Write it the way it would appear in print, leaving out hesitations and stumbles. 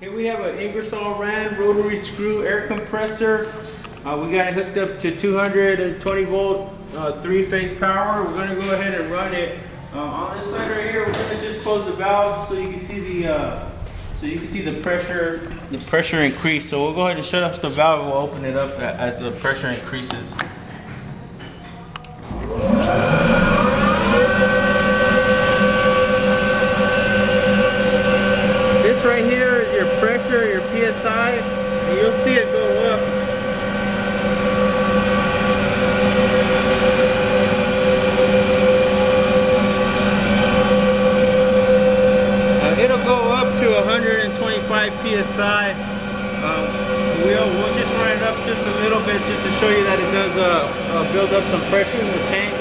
Here we have an Ingersoll ram rotary screw air compressor. We got it hooked up to 220 volt 3-phase power. We're going to go ahead and run it. On this side right here, we're going to just close the valve so you can see the pressure increase. So we'll go ahead and shut off the valve and we'll open it up as the pressure increases. This right here is your pressure, your PSI, and you'll see it go up. It'll go up to 125 PSI. We'll just run it up just a little bit just to show you that it does build up some pressure in the tank.